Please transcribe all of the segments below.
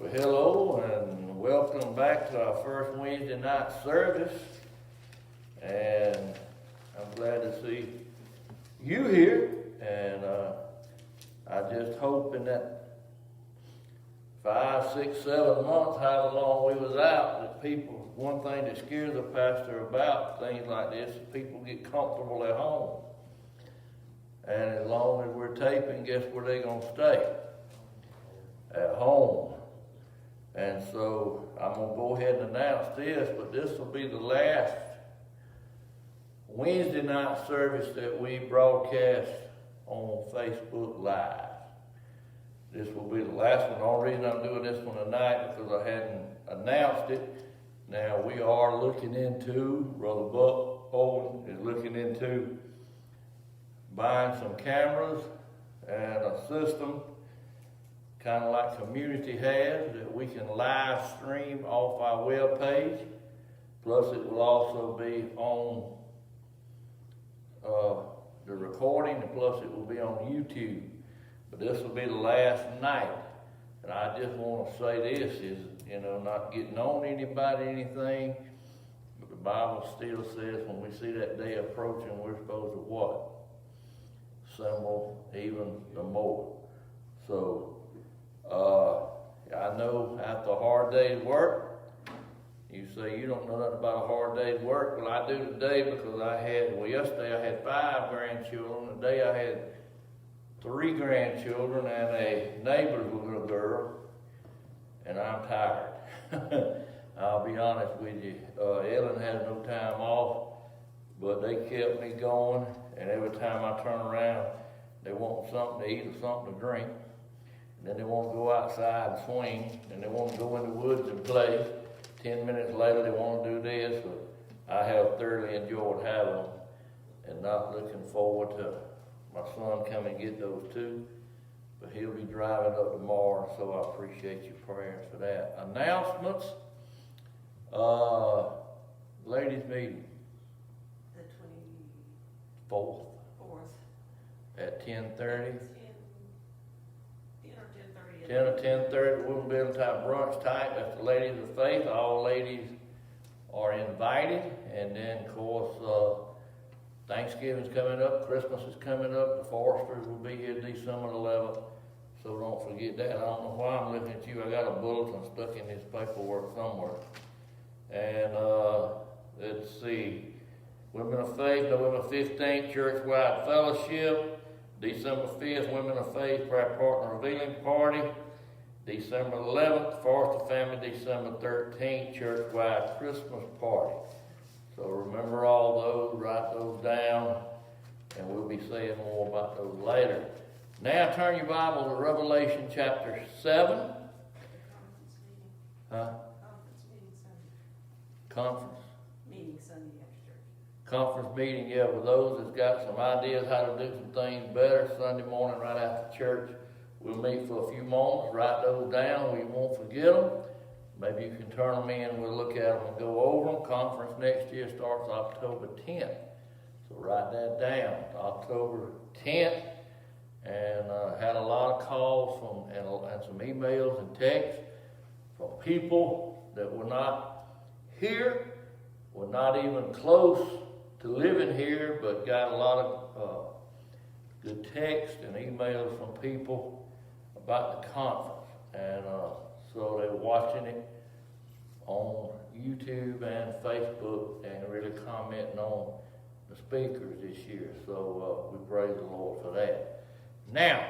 Well, hello and welcome back to our first Wednesday night service. And I'm glad to see you here. And I just hope in that 5, 6, 7 months, how long we was out, that people, one thing that scares the pastor about things like this is people get comfortable at home. And as long as we're taping, guess where they're going to stay? At home. And so I'm going to go ahead and announce this, but this will be the last Wednesday night service that we broadcast on Facebook Live. This will be the last one. The only reason I'm doing this one tonight because I hadn't announced it. Now we are looking into, Brother Buck Owen is looking into buying some cameras and a system kind of like Community has, that we can live stream off our web page. Plus it will also be on the recording, and plus it will be on YouTube. But this will be the last night. And I just want to say this is, not getting on anybody, anything, but the Bible still says when we see that day approaching, we're supposed to what? Assemble even the more. So, I know after a hard day's work, you say you don't know nothing about a hard day's work. Well, I do today because yesterday I had 5 grandchildren. Today I had 3 grandchildren and a neighbor's little girl, and I'm tired. I'll be honest with you. Ellen has no time off, but they kept me going, and every time I turn around, they want something to eat or something to drink. Then they want to go outside and swing, and they want to go in the woods and play. 10 minutes later, they want to do this. But I have thoroughly enjoyed having them, and not looking forward to my son coming and get those 2. But he'll be driving up tomorrow, so I appreciate your prayers for that. Announcements. Ladies' meeting. The 24th. At 10:30. 10 or 10:30. 10 or 10:30, we'll be able to have brunch type. That's the Ladies of Faith. All ladies are invited. And then, of course, Thanksgiving's coming up. Christmas is coming up. The Foresters will be here December 11th. So don't forget that. I don't know why I'm looking at you. I got a bulletin stuck in this paperwork somewhere. And let's see. Women of Faith, November 15th, Church-wide Fellowship. December 5th, Women of Faith Prayer Partner Revealing Party. December 11th, Forster Family. December 13th, Church-wide Christmas Party. So remember all those, write those down, and we'll be saying more about those later. Now turn your Bible to Revelation chapter 7. Huh? Conference meeting Sunday. Conference? Meeting Sunday after church. Conference meeting, yeah, with those that's got some ideas how to do some things better. Sunday morning right after church, we'll meet for a few moments, write those down, we won't forget them. Maybe you can turn them in, we'll look at them and go over them. Conference next year starts October 10th. So write that down, October 10th. And had a lot of calls and some emails and texts from people that were not here, were not even close to living here, but got a lot of good text and emails from people about the conference. And so they were watching it on YouTube and Facebook and really commenting on the speakers this year. So we praise the Lord for that. Now,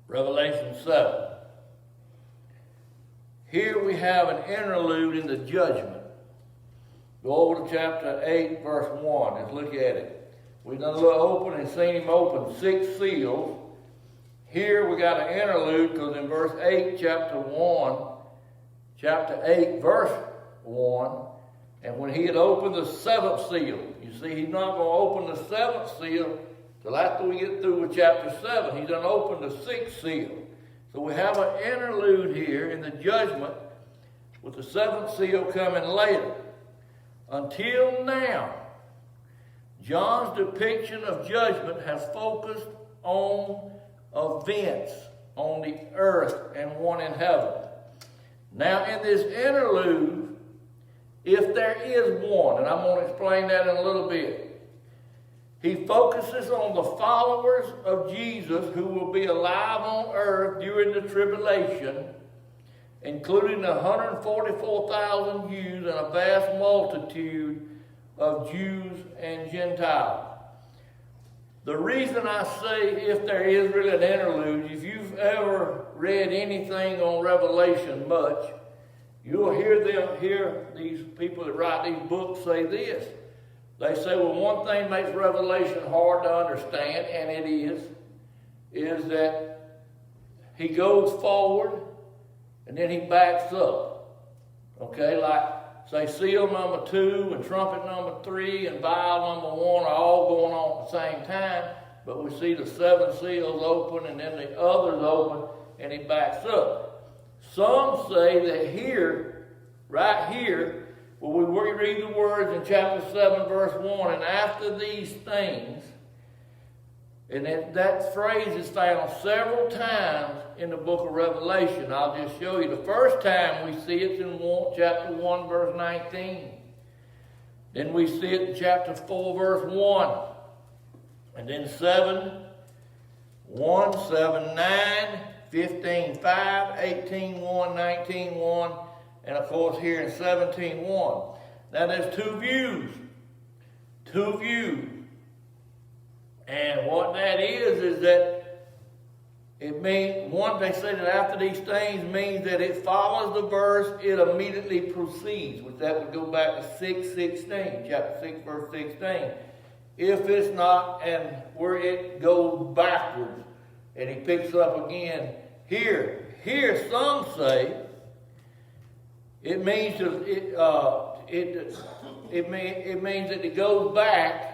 Revelation 7. Here we have an interlude in the judgment. Go over to chapter 8, verse 1. Let's look at it. We've done a little open and seen him open 6 seals. Here we got an interlude because in verse 8, chapter 8, verse 1, and when he had opened the 7th seal, you see he's not going to open the 7th seal till after we get through with chapter 7. He's done opened the 6th seal. So we have an interlude here in the judgment with the 7th seal coming later. Until now, John's depiction of judgment has focused on events on the earth and one in heaven. Now in this interlude, if there is one, and I'm going to explain that in a little bit, he focuses on the followers of Jesus who will be alive on earth during the tribulation, including 144,000 Jews and a vast multitude of Jews and Gentiles. The reason I say if there is really an interlude, if you've ever read anything on Revelation much, you'll hear these people that write these books say this. They say, well, one thing makes Revelation hard to understand, and it is that he goes forward and then he backs up. Okay, like say seal number 2 and trumpet number 3 and vial number 1 are all going on at the same time, but we see the 7 seals open and then the others open and he backs up. Some say that here, right here, well, we read the words in chapter 7, verse 1, and after these things, and that phrase is found several times in the book of Revelation. I'll just show you. The first time we see it in chapter 1, verse 19. Then we see it in chapter 4, verse 1. And then 7, 1, 7, 9, 15, 5, 18, 1, 19, 1, and of course here in 17, 1. Now there's two views. Two views. And what that is that it means, one, they say that after these things means that it follows the verse, it immediately proceeds, which that would go back to 6:16, chapter 6, verse 16. If it's not, and where it goes backwards, and he picks up again here. Here some say it means it means that it goes back.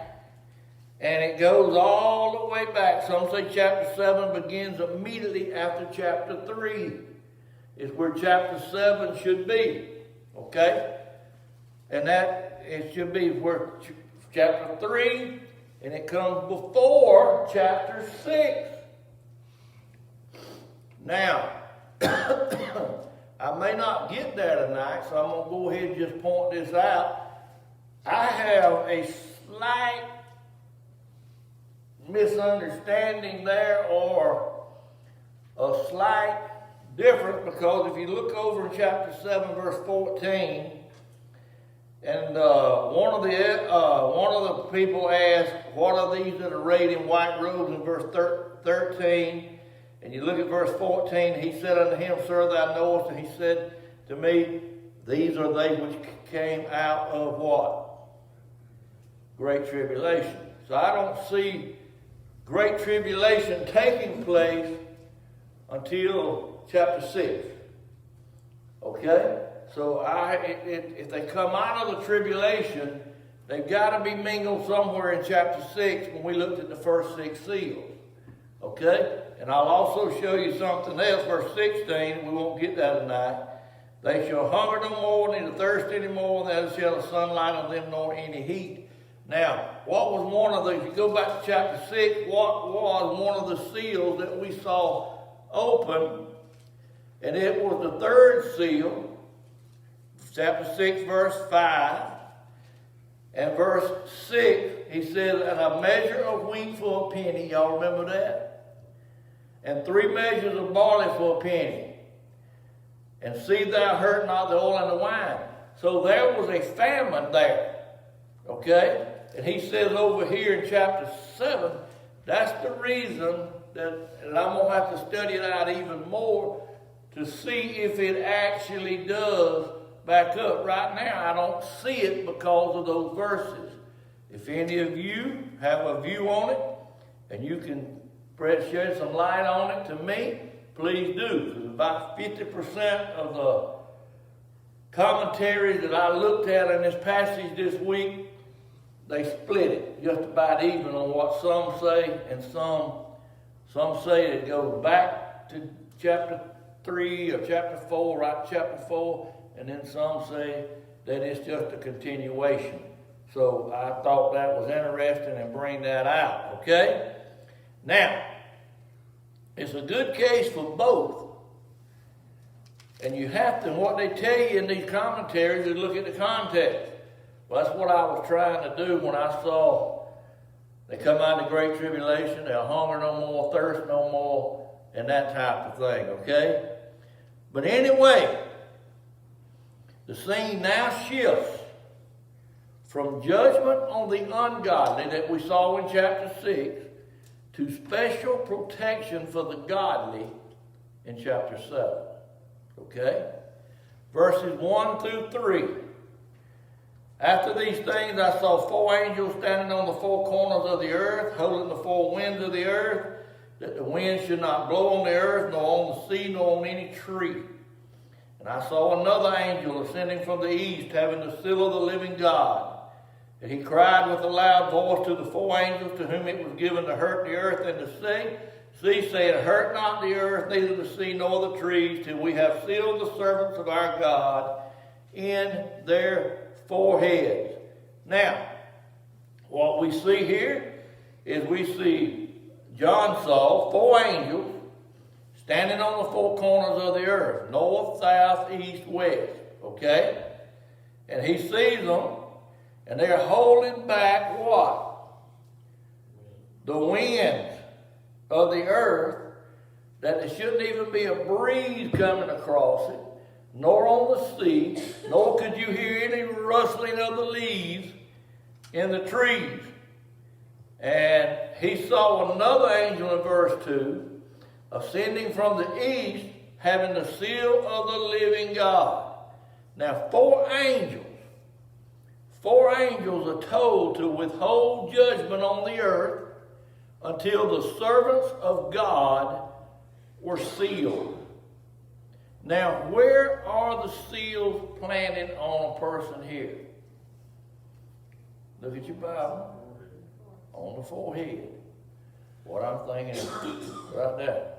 And it goes all the way back. Some say chapter 7 begins immediately after chapter 3. It's where chapter 7 should be. Okay? And that it should be where chapter 3, and it comes before chapter 6. Now, I may not get there tonight, so I'm going to go ahead and just point this out. I have a slight misunderstanding there, or a slight difference, because if you look over in chapter 7 verse 14, and one of the people asked, what are these that are arrayed in white robes, in verse 13, and you look at verse 14, he said unto him, Sir, thou knowest, and he said to me, these are they which came out of what? Great tribulation. So I don't see great tribulation taking place until chapter 6. Okay? So if they come out of the tribulation, they've got to be mingled somewhere in chapter 6 when we looked at the first 6 seals. Okay? And I'll also show you something else, verse 16. We won't get that tonight. They shall hunger no more, neither thirst any more, neither shall the sunlight on them nor any heat. Now, what was one of the, if you go back to chapter 6, what was one of the seals that we saw open? And it was the third seal, chapter 6, verse 5. And verse 6, he says, and a measure of wheat for a penny. Y'all remember that? And 3 measures of barley for a penny. And see thou hurt not the oil and the wine. So there was a famine there. Okay? And he says over here in chapter 7, that's the reason that, and I'm going to have to study it out even more to see if it actually does back up. Right now, I don't see it because of those verses. If any of you have a view on it, and you can shed some light on it to me, please do. Because about 50% of the commentaries that I looked at in this passage this week, they split it just about even on what some say, and some say it goes back to chapter 3 or chapter 4, right to chapter 4, and then some say that it's just a continuation. So I thought that was interesting and bring that out, okay? Now, it's a good case for both. And you have to, what they tell you in these commentaries is look at the context. Well, that's what I was trying to do when I saw they come out of the Great Tribulation, they'll hunger no more, thirst no more, and that type of thing, okay? But anyway, the scene now shifts from judgment on the ungodly that we saw in chapter 6 to special protection for the godly in chapter 7. Okay? Verses 1 through 3. After these things I saw 4 angels standing on the 4 corners of the earth, holding the 4 winds of the earth, that the wind should not blow on the earth, nor on the sea, nor on any tree. And I saw another angel ascending from the east, having the seal of the living God. And he cried with a loud voice to the 4 angels to whom it was given to hurt the earth and the sea, saying, hurt not the earth, neither the sea nor the trees, till we have sealed the servants of our God in their foreheads. Now, what we see here is we see John saw 4 angels standing on the 4 corners of the earth, north, south, east, west, okay? And he sees them, and they're holding back what? The winds of the earth, that there shouldn't even be a breeze coming across it, nor on the sea, nor could you hear any rustling of the leaves in the trees. And he saw another angel in verse 2, ascending from the east, having the seal of the living God. Now, 4 angels are told to withhold judgment on the earth until the servants of God were sealed. Now, where are the seals planted on a person here? Look at your Bible. On the forehead. What I'm thinking is right there.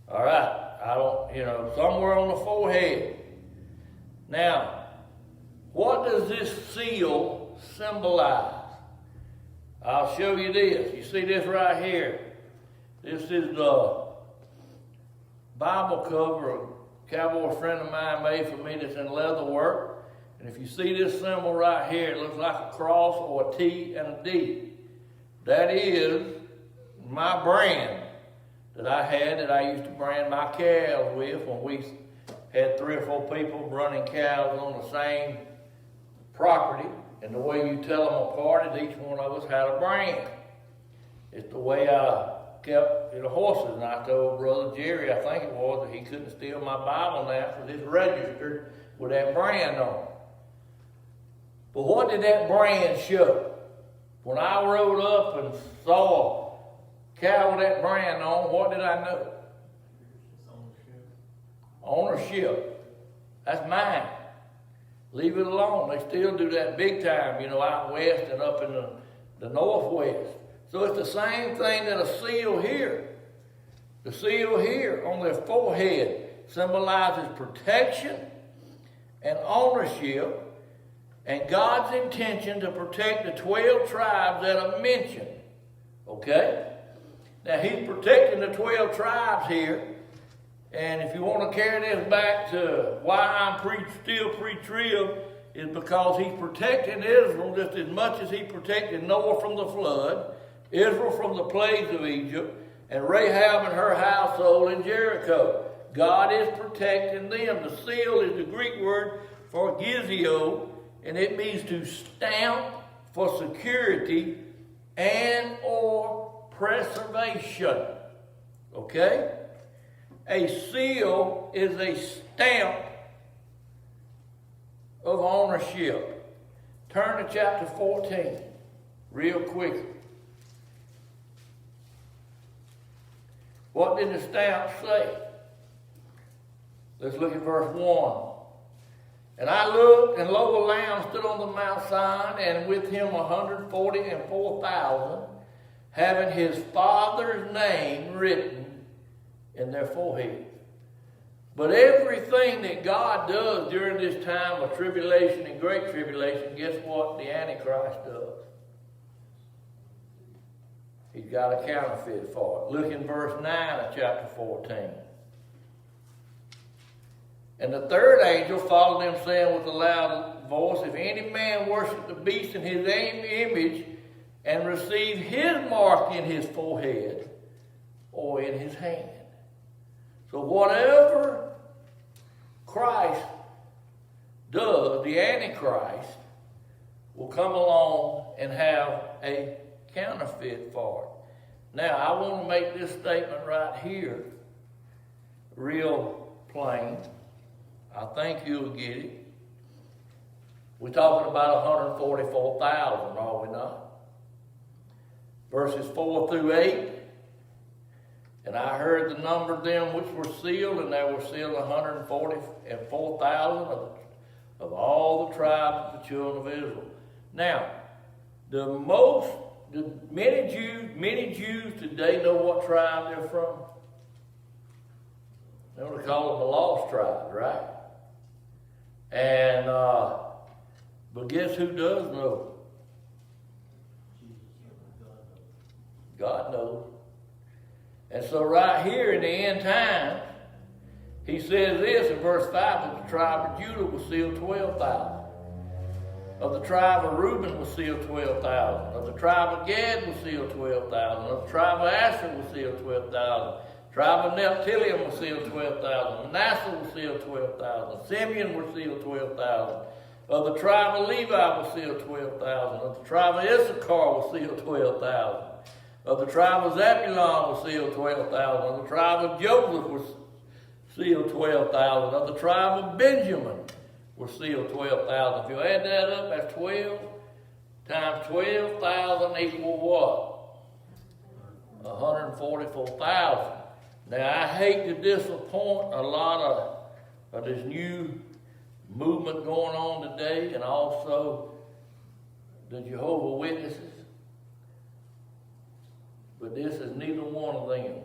All right. Somewhere on the forehead. Now, what does this seal symbolize? I'll show you this. You see this right here. This is the Bible cover a cowboy friend of mine made for me that's in leather work. And if you see this symbol right here, it looks like a cross or a T and a D. That is my brand that I used to brand my cows with when we had 3 or 4 people running cows on the same property. And the way you tell them apart is each one of us had a brand. It's the way I kept the horses. And I told Brother Jerry, I think it was, that he couldn't steal my Bible now because it's registered with that brand on it. But what did that brand show? When I rode up and saw a cow with that brand on, what did I know? Ownership. That's mine. Leave it alone. They still do that big time, out west and up in the northwest. So it's the same thing that a seal here. The seal here on their forehead symbolizes protection and ownership and God's intention to protect the 12 tribes that are mentioned. Okay? Now he's protecting the 12 tribes here. And if you want to carry this back to why I'm still pre-trib, is because he's protecting Israel just as much as he protected Noah from the flood, Israel from the plagues of Egypt, and Rahab and her household in Jericho. God is protecting them. The seal is the Greek word for gizio, and it means to stamp for security and or preservation. Okay? A seal is a stamp of ownership. Turn to chapter 14 real quick. What did the stamp say? Let's look at verse 1. And I looked, and lo, a Lamb stood on the Mount Zion, and with him 144,000, having his Father's name written in their forehead. But everything that God does during this time of tribulation and great tribulation, guess what the Antichrist does? He's got a counterfeit for it. Look in verse 9 of chapter 14. And the third angel followed them, saying with a loud voice, if any man worship the beast in his image and receive his mark in his forehead or in his hand. So whatever Christ does, the Antichrist will come along and have a counterfeit for it. Now, I want to make this statement right here real plain. I think you'll get it. We're talking about 144,000, are we not? Verses 4 through 8. And I heard the number of them which were sealed, and there were sealed 144,000 of all the tribes of the children of Israel. Now, many Jews today know what tribe they're from. They want to call them the lost tribe, right? And but guess who does know? God knows. And so right here in the end times, he says this in verse 5, that the tribe of Judah was sealed 12,000. Of the tribe of Reuben was sealed 12,000. Of the tribe of Gad was sealed 12,000. Of the tribe of Asher was sealed 12,000. Tribe of Naphtali was sealed 12,000. Manasseh was sealed 12,000. Simeon was sealed 12,000. Of the tribe of Levi was sealed 12,000. Of the tribe of Issachar was sealed 12,000. Of the tribe of Zebulun was sealed 12,000. Of the tribe of Joseph was sealed 12,000. Of the tribe of Benjamin was sealed 12,000. If you add that up, that's 12 times 12,000 equal what? 144,000. Now, I hate to disappoint a lot of this new movement going on today, and also the Jehovah's Witnesses. But this is neither one of them.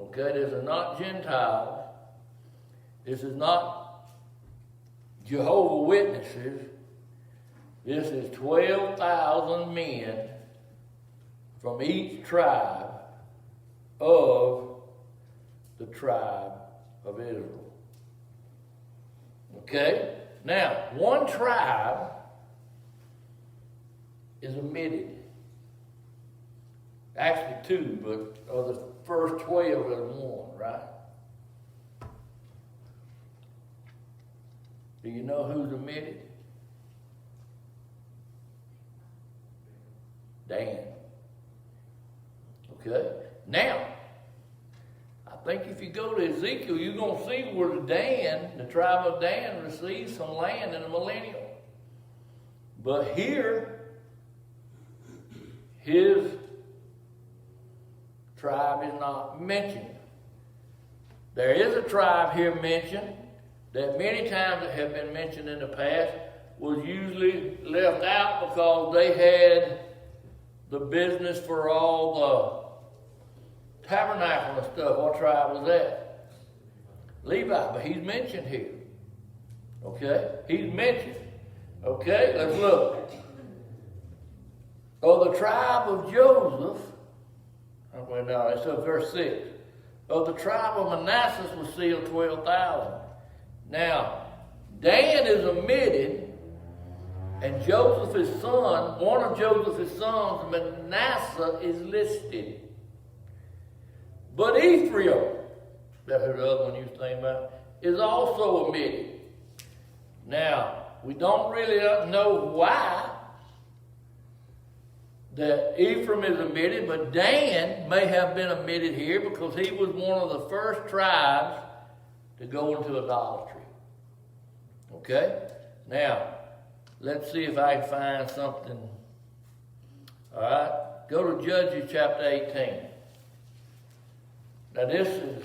Okay, this is not Gentiles. This is not Jehovah's Witnesses. This is 12,000 men from each tribe of the tribe of Israel. Okay? Now, one tribe is omitted. Actually two, but of the first 12 is one, right? Do you know who's omitted? Dan. Okay? Now, I think if you go to Ezekiel, you're going to see where the tribe of Dan receives some land in the millennium. But here, his tribe is not mentioned. There is a tribe here mentioned that many times that have been mentioned in the past was usually left out because they had the business for all the tabernacle and stuff. What tribe was that? Levi, but he's mentioned here. Okay? He's mentioned. Okay, let's look. Of the tribe of Joseph, well, no, it's verse 6. Of the tribe of Manasseh was sealed 12,000. Now, Dan is omitted, and Joseph, his son, one of Joseph's sons, Manasseh, is listed. But Ephraim, that's the other one you was thinking about, is also omitted. Now, we don't really know why that Ephraim is omitted, but Dan may have been omitted here because he was one of the first tribes to go into idolatry. Okay? Now, let's see if I can find something. All right? Go to Judges chapter 18. Now, this is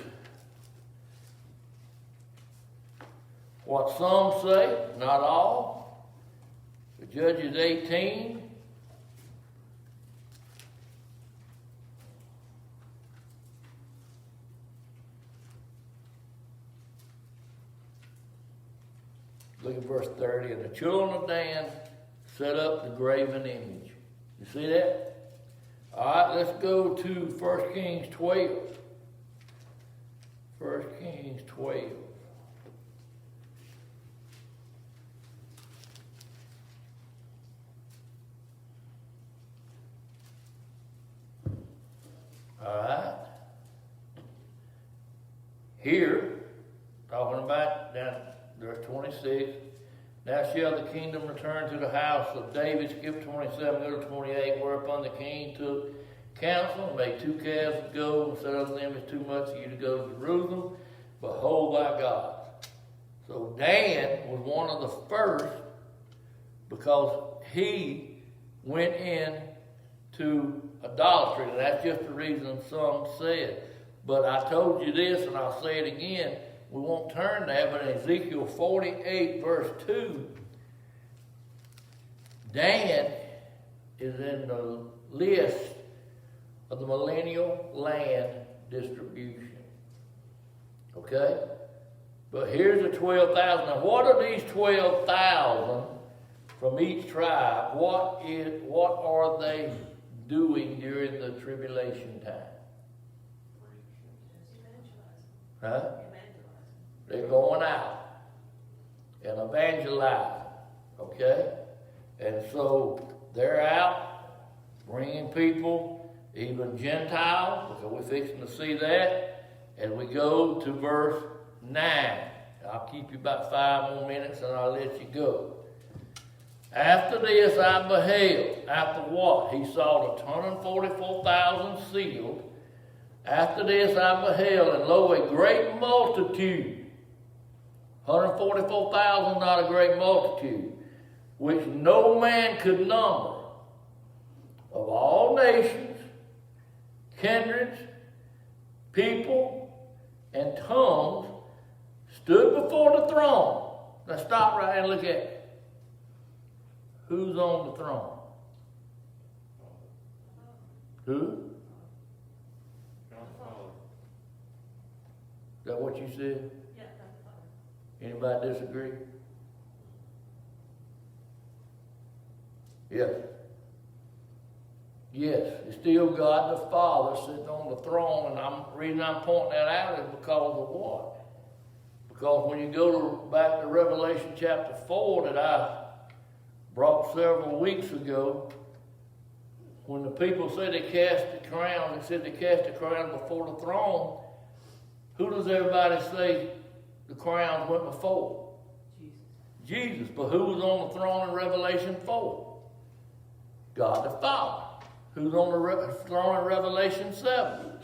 what some say, not all. But Judges 18. Look at verse 30. And the children of Dan set up the graven image. You see that? All right, let's go to 1 Kings 12. 1 Kings 12. All right. Here, talking about down verse 26. Now shall the kingdom return to the house of David. Skip 27, go to 28. Whereupon the king took counsel and made 2 calves of gold and said unto them, it's too much for you to go to Jerusalem, but hold thy God. So Dan was one of the first because he went in to idolatry. And that's just the reason some said. But I told you this, and I'll say it again. We won't turn there, but in Ezekiel 48, verse 2, Dan is in the list of the millennial land distribution. Okay? But here's the 12,000. Now, what are these 12,000 from each tribe? What are they doing during the tribulation time? Huh? They're going out and evangelizing, okay? And so they're out bringing people, even Gentiles, because we're fixing to see that. And we go to verse 9. I'll keep you about 5 more minutes and I'll let you go. After this I beheld, after what? He saw the 144,000 sealed. After this I beheld, and lo, a great multitude. 144,000, not a great multitude, which no man could number, of all nations, kindreds, people, and tongues, stood before the throne. Now stop right and look at it. Who's on the throne? Who? Is that what you said? Yeah, God the Father. Anybody disagree? Yes. Yes, it's still God the Father sitting on the throne, and the reason I'm pointing that out is because of what? Because when you go back to Revelation chapter 4 that I brought several weeks ago, when the people say they cast the crown, it said they cast the crown before the throne. Who does everybody say the crowns went before? Jesus. Jesus. But who was on the throne in Revelation 4? God the Father. Who's on the throne in Revelation 7?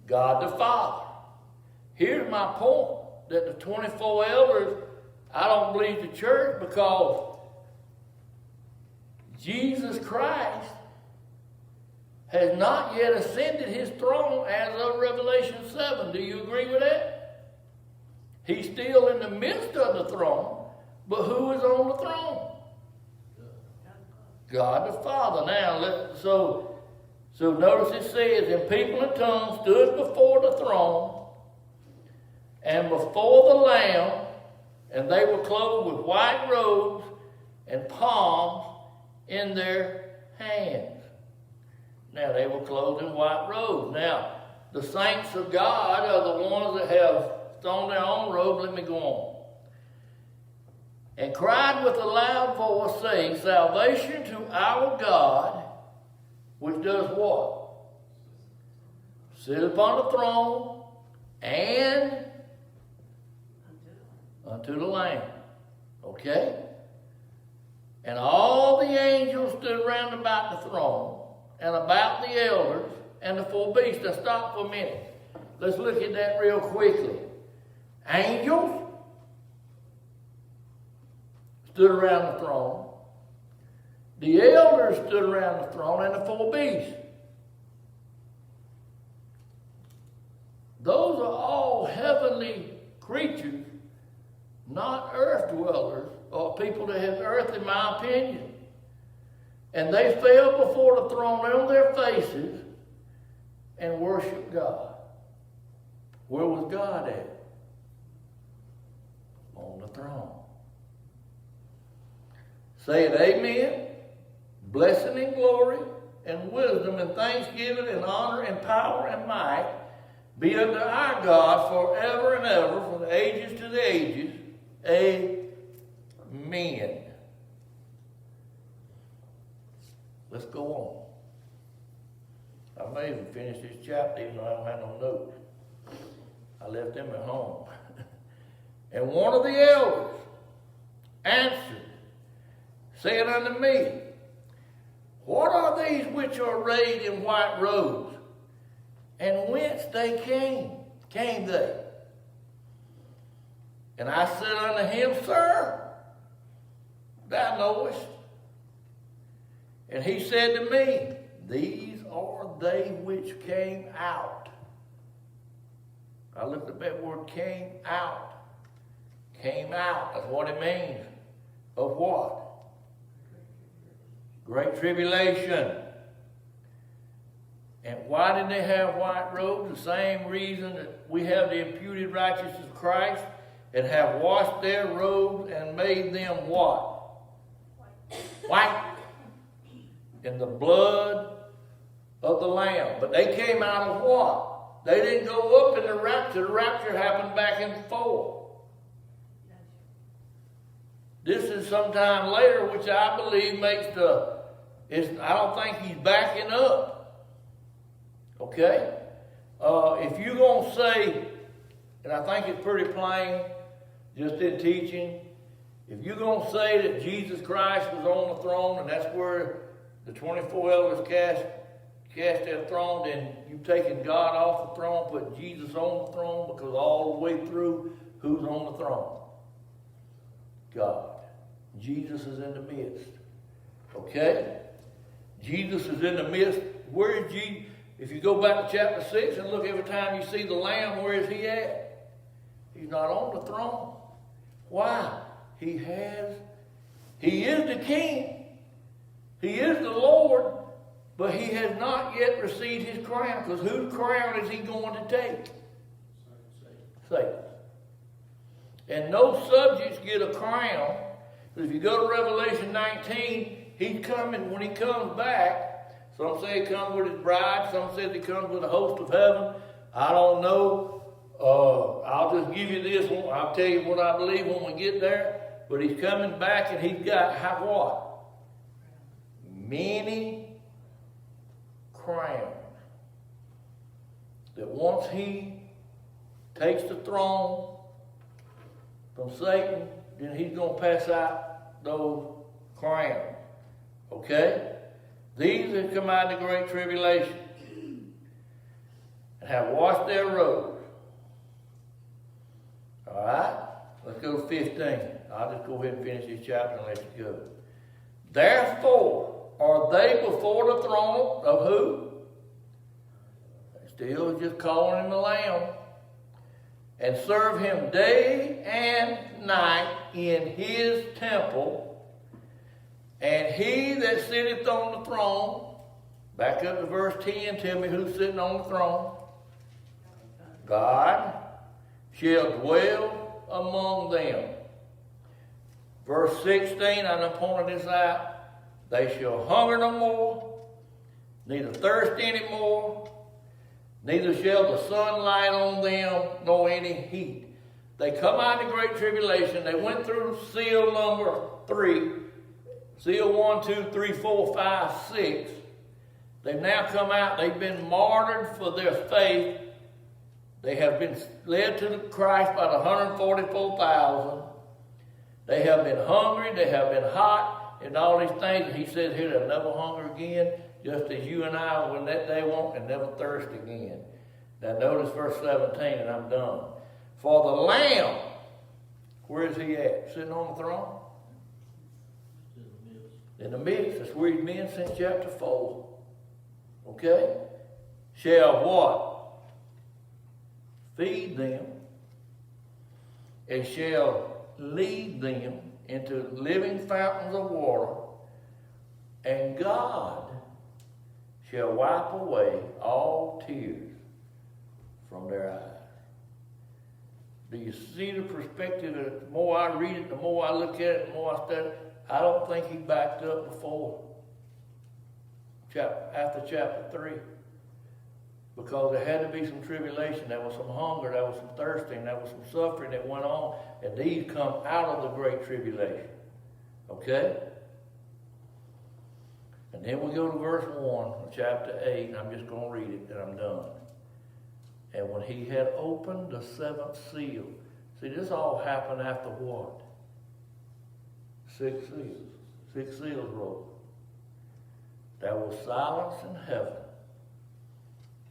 God the Father. Here's my point, that the 24 elders, I don't believe the church, because Jesus Christ has not yet ascended his throne as of Revelation 7. Do you agree with that? He's still in the midst of the throne, but who is on the throne? God the Father. Now, so notice it says, and people in tongues stood before the throne and before the Lamb, and they were clothed with white robes and palms in their hands. Now, they were clothed in white robes. Now, the saints of God are the ones that have thrown their own robe. Let me go on. And cried with a loud voice, saying, salvation to our God, which does what? Sit upon the throne and unto the Lamb. Okay? And all the angels stood round about the throne, and about the elders, and the 4 beasts. Now stop for a minute. Let's look at that real quickly. Angels stood around the throne. The elders stood around the throne, and the 4 beasts. Those are all heavenly creatures, not earth dwellers, or people that have earth, in my opinion. And they fell before the throne on their faces and worshiped God. Where was God at? On the throne. Saying amen, blessing and glory and wisdom and thanksgiving and honor and power and might be unto our God forever and ever, from the ages to the ages. Amen. Let's go on. I may even finish this chapter even though I don't have no notes. I left them at home. And one of the elders answered, saying unto me, what are these which are arrayed in white robes? And whence they came they? And I said unto him, Sir, thou knowest. And he said to me, these are they which came out. I looked at that word, came out. Came out, that's what it means. Of what? Great tribulation. And why did they have white robes? The same reason that we have the imputed righteousness of Christ, and have washed their robes and made them what? White. In the blood of the Lamb. But they came out of what? They didn't go up in the rapture. The rapture happened back and forth. This is sometime later, which I believe makes I don't think he's backing up. Okay? If you're going to say, and I think it's pretty plain, just in teaching, if you're going to say that Jesus Christ was on the throne, and that's where the 24 elders cast their throne, then you've taken God off the throne, put Jesus on the throne, because all the way through, who's on the throne? God. Jesus is in the midst. Okay? Jesus is in the midst. Where is Jesus? If you go back to chapter 6 and look every time you see the Lamb, where is he at? He's not on the throne. Why? He is the King. He is the Lord, but he has not yet received his crown, because whose crown is he going to take? Satan. And no subjects get a crown. If you go to Revelation 19, he's coming, when he comes back, some say he comes with his bride, some say he comes with a host of heaven. I don't know. I'll just give you this one. I'll tell you what I believe when we get there. But he's coming back, and he's got what? Many crowns. That once he takes the throne from Satan, then he's going to pass out those crowns. Okay? These have come out of the great tribulation and have washed their robes. All right? Let's go to 15. I'll just go ahead and finish this chapter and let you go. Therefore, are they before the throne of who? Still just calling him the Lamb. And serve him day and night in his temple. And he that sitteth on the throne, back up to verse 10, tell me who's sitting on the throne. God shall dwell among them. Verse 16, I done pointed this out. They shall hunger no more, neither thirst any more, neither shall the sun light on them, nor any heat. They come out of the great tribulation. They went through seal number 3. Seal 1, 2, 3, 4, 5, 6. They've now come out. They've been martyred for their faith. They have been led to Christ by the 144,000. They have been hungry. They have been hot and all these things. And he said here, they'll never hunger again, just as you and I, when that day won't, and never thirst again. Now notice verse 17, and I'm done. For the Lamb, where is he at? Sitting on the throne? In the midst. That's where he's been since chapter 4. Okay? Shall what? Feed them, and shall lead them into living fountains of water, and God shall wipe away all tears from their eyes. Do you see the perspective? The more I read it, the more I look at it, the more I study it, I don't think he backed up before after chapter 3. Because there had to be some tribulation, there was some hunger, there was some thirsting, there was some suffering that went on, and these come out of the great tribulation. Okay? And then we go to verse 1 of chapter 8, and I'm just going to read it, and I'm done. And when he had opened the seventh seal, see, this all happened after what? 6 seals. 6 seals rolled. There was silence in heaven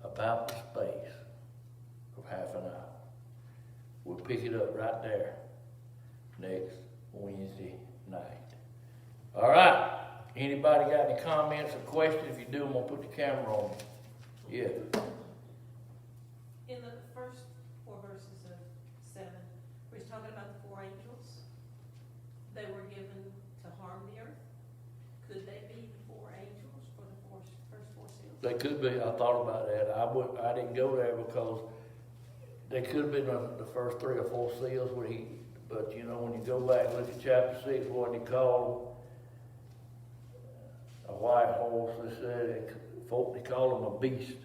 about the space of half an hour. We'll pick it up right there next Wednesday night. All right. Anybody got any comments or questions? If you do, I'm going to put the camera on. Yeah. In the first 4 verses of 7, where he's talking about the 4 angels, they were given to harm the earth. Could they be the 4 angels for the first 4 seals? They could be. I thought about that. I didn't go there because they could have been the first 3 or 4 seals. But you know, when you go back and look at chapter 6, what he called a white horse, they said, they called him a beast.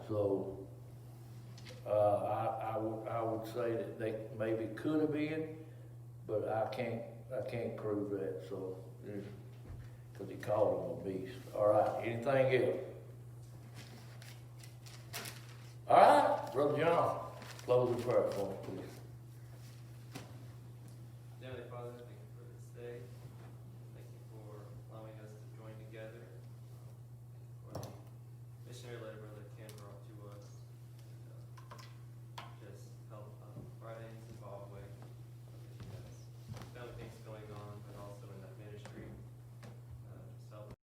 So I would say that they maybe could have been, but I can't prove that. So because he called him a beast. All right. Anything else? All right, Brother John, close the prayer for us, please.